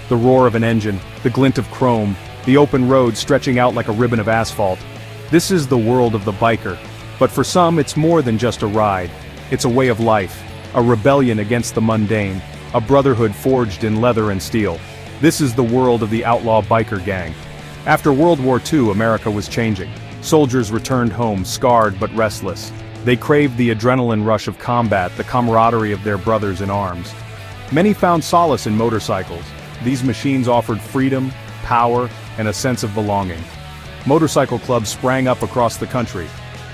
The roar of an engine, the glint of chrome, the open road stretching out like a ribbon of asphalt. This is the world of the biker. But for some it's more than just a ride. It's a way of life, a rebellion against the mundane, a brotherhood forged in leather and steel. This is the world of the outlaw biker gang. After World War II, America was changing. Soldiers returned home scarred but restless. They craved the adrenaline rush of combat, the camaraderie of their brothers in arms. Many found solace in motorcycles. These machines offered freedom, power, and a sense of belonging. Motorcycle clubs sprang up across the country.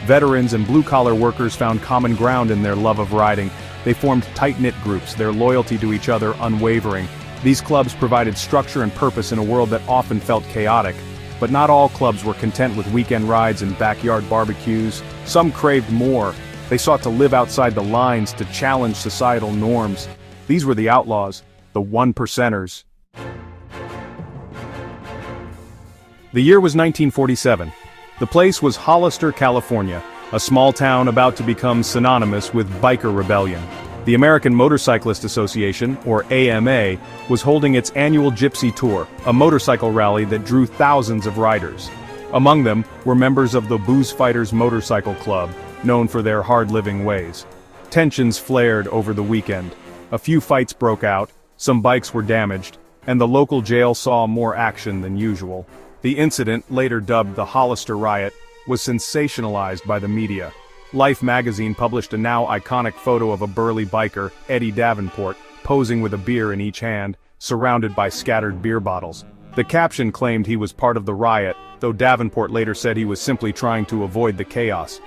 Veterans and blue-collar workers found common ground in their love of riding. They formed tight-knit groups, their loyalty to each other unwavering. These clubs provided structure and purpose in a world that often felt chaotic. But not all clubs were content with weekend rides and backyard barbecues. Some craved more. They sought to live outside the lines, to challenge societal norms. These were the outlaws, the one-percenters. The year was 1947. The place was Hollister, California, a small town about to become synonymous with biker rebellion. The American Motorcyclist Association, or AMA, was holding its annual Gypsy Tour, a motorcycle rally that drew thousands of riders. Among them were members of the Booze Fighters Motorcycle Club, known for their hard-living ways. Tensions flared over the weekend. A few fights broke out, some bikes were damaged, and the local jail saw more action than usual. The incident, later dubbed the Hollister Riot, was sensationalized by the media. Life magazine published a now iconic photo of a burly biker, Eddie Davenport, posing with a beer in each hand, surrounded by scattered beer bottles. The caption claimed he was part of the riot, though Davenport later said he was simply trying to avoid the chaos.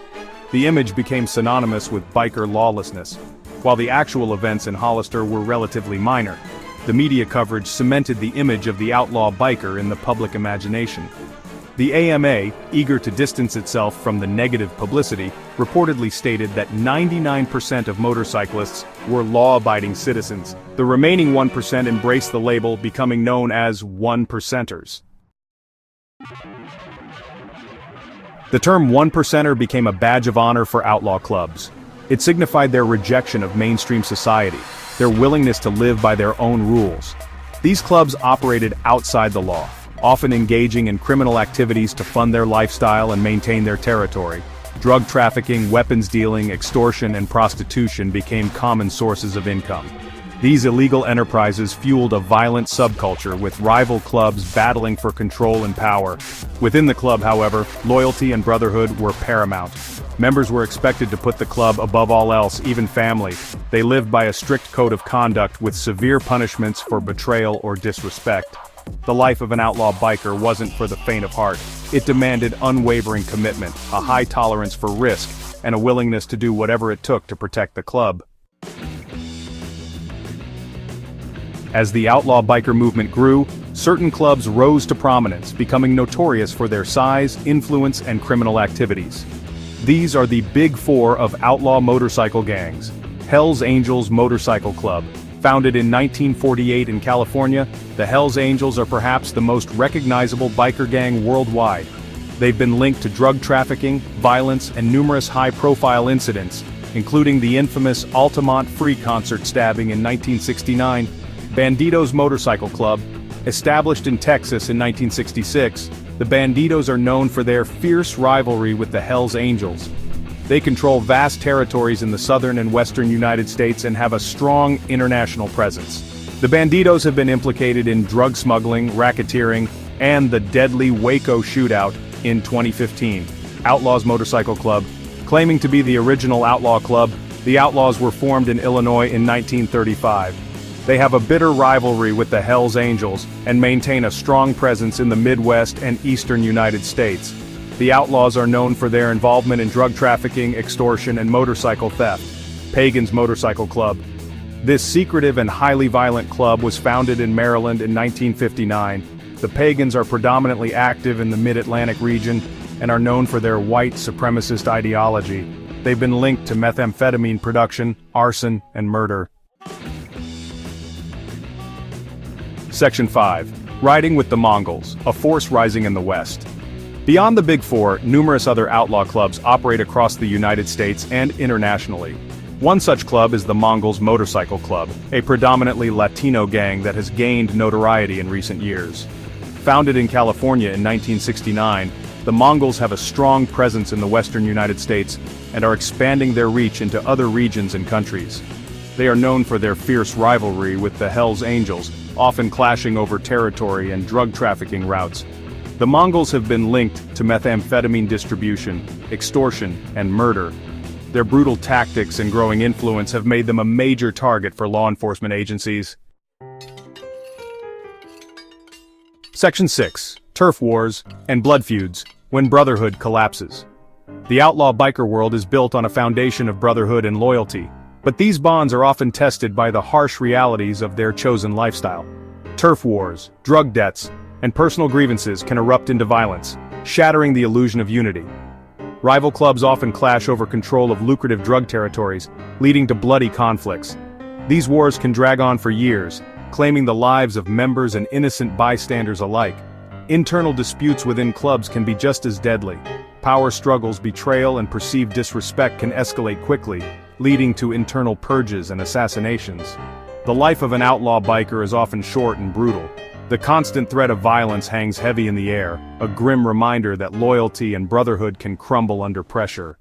The image became synonymous with biker lawlessness. While the actual events in Hollister were relatively minor, the media coverage cemented the image of the outlaw biker in the public imagination. The AMA, eager to distance itself from the negative publicity, reportedly stated that 99% of motorcyclists were law-abiding citizens. The remaining 1% embraced the label, becoming known as one-percenters. The term one-percenter became a badge of honor for outlaw clubs. It signified their rejection of mainstream society, their willingness to live by their own rules. These clubs operated outside the law, often engaging in criminal activities to fund their lifestyle and maintain their territory. Drug trafficking, weapons dealing, extortion, and prostitution became common sources of income. These illegal enterprises fueled a violent subculture, with rival clubs battling for control and power. Within the club, however, loyalty and brotherhood were paramount. Members were expected to put the club above all else, even family. They lived by a strict code of conduct with severe punishments for betrayal or disrespect. The life of an outlaw biker wasn't for the faint of heart. It demanded unwavering commitment, a high tolerance for risk, and a willingness to do whatever it took to protect the club. As the outlaw biker movement grew, certain clubs rose to prominence, becoming notorious for their size, influence, and criminal activities. These are the Big Four of outlaw motorcycle gangs. Hells Angels Motorcycle Club. Founded in 1948 in California, the Hells Angels are perhaps the most recognizable biker gang worldwide. They've been linked to drug trafficking, violence, and numerous high-profile incidents, including the infamous Altamont Free concert stabbing in 1969, Bandidos Motorcycle Club. Established in Texas in 1966, the Bandidos are known for their fierce rivalry with the Hells Angels. They control vast territories in the southern and western United States and have a strong international presence. The Bandidos have been implicated in drug smuggling, racketeering, and the deadly Waco shootout in 2015. Outlaws Motorcycle Club. Claiming to be the original outlaw club, the Outlaws were formed in Illinois in 1935. They have a bitter rivalry with the Hells Angels and maintain a strong presence in the Midwest and eastern United States. The Outlaws are known for their involvement in drug trafficking, extortion, and motorcycle theft. Pagans Motorcycle Club. This secretive and highly violent club was founded in Maryland in 1959. The Pagans are predominantly active in the Mid-Atlantic region and are known for their white supremacist ideology. They've been linked to methamphetamine production, arson, and murder. Section 5. Riding with the Mongols, a force rising in the West. Beyond the Big Four, numerous other outlaw clubs operate across the United States and internationally. One such club is the Mongols Motorcycle Club, a predominantly Latino gang that has gained notoriety in recent years. Founded in California in 1969, the Mongols have a strong presence in the western United States and are expanding their reach into other regions and countries. They are known for their fierce rivalry with the Hells Angels, often clashing over territory and drug trafficking routes. The Mongols have been linked to methamphetamine distribution, extortion, and murder. Their brutal tactics and growing influence have made them a major target for law enforcement agencies. Section 6. Turf Wars and Blood Feuds, when Brotherhood collapses. The outlaw biker world is built on a foundation of brotherhood and loyalty, but these bonds are often tested by the harsh realities of their chosen lifestyle. Turf wars, drug debts, and personal grievances can erupt into violence, shattering the illusion of unity. Rival clubs often clash over control of lucrative drug territories, leading to bloody conflicts. These wars can drag on for years, claiming the lives of members and innocent bystanders alike. Internal disputes within clubs can be just as deadly. Power struggles, betrayal, and perceived disrespect can escalate quickly, leading to internal purges and assassinations. The life of an outlaw biker is often short and brutal. The constant threat of violence hangs heavy in the air, a grim reminder that loyalty and brotherhood can crumble under pressure.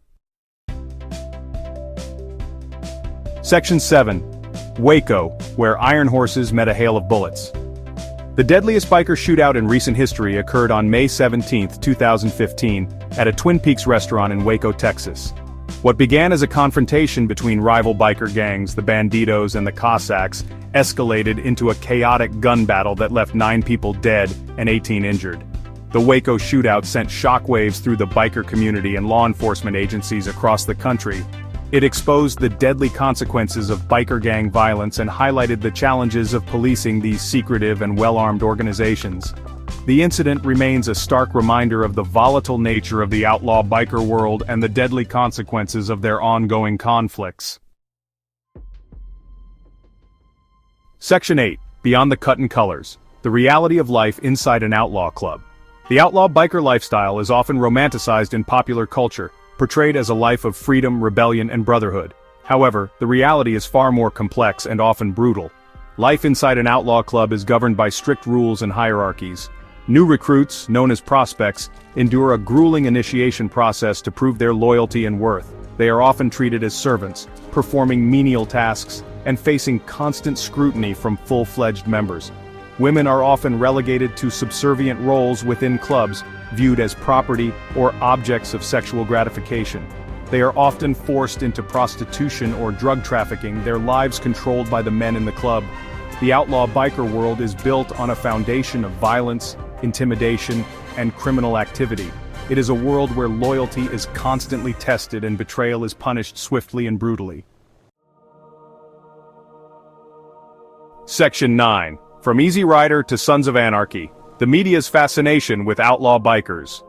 Section 7. Waco, where iron horses met a hail of bullets. The deadliest biker shootout in recent history occurred on May 17, 2015, at a Twin Peaks restaurant in Waco, Texas. What began as a confrontation between rival biker gangs, the Banditos and the Cossacks, escalated into a chaotic gun battle that left 9 people dead and 18 injured. The Waco shootout sent shockwaves through the biker community and law enforcement agencies across the country. It exposed the deadly consequences of biker gang violence and highlighted the challenges of policing these secretive and well-armed organizations. The incident remains a stark reminder of the volatile nature of the outlaw biker world and the deadly consequences of their ongoing conflicts. Section 8. Beyond the Cut and Colors. The reality of life inside an outlaw club. The outlaw biker lifestyle is often romanticized in popular culture, portrayed as a life of freedom, rebellion, and brotherhood. However, the reality is far more complex and often brutal. Life inside an outlaw club is governed by strict rules and hierarchies. New recruits, known as prospects, endure a grueling initiation process to prove their loyalty and worth. They are often treated as servants, performing menial tasks, and facing constant scrutiny from full-fledged members. Women are often relegated to subservient roles within clubs, viewed as property or objects of sexual gratification. They are often forced into prostitution or drug trafficking, their lives controlled by the men in the club. The outlaw biker world is built on a foundation of violence, intimidation, and criminal activity. It is a world where loyalty is constantly tested and betrayal is punished swiftly and brutally. Section 9. From Easy Rider to Sons of Anarchy, the media's fascination with outlaw bikers.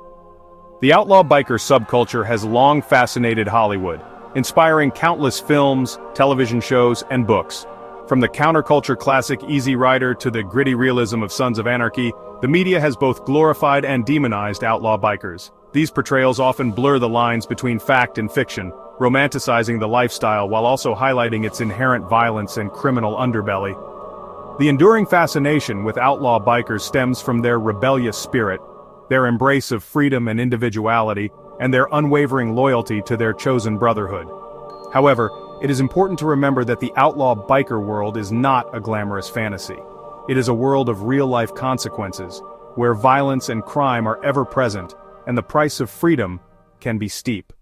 The outlaw biker subculture has long fascinated Hollywood, inspiring countless films, television shows, and books. From the counterculture classic Easy Rider to the gritty realism of Sons of Anarchy, the media has both glorified and demonized outlaw bikers. These portrayals often blur the lines between fact and fiction, romanticizing the lifestyle while also highlighting its inherent violence and criminal underbelly. The enduring fascination with outlaw bikers stems from their rebellious spirit, their embrace of freedom and individuality, and their unwavering loyalty to their chosen brotherhood. However, it is important to remember that the outlaw biker world is not a glamorous fantasy. It is a world of real-life consequences, where violence and crime are ever present, and the price of freedom can be steep.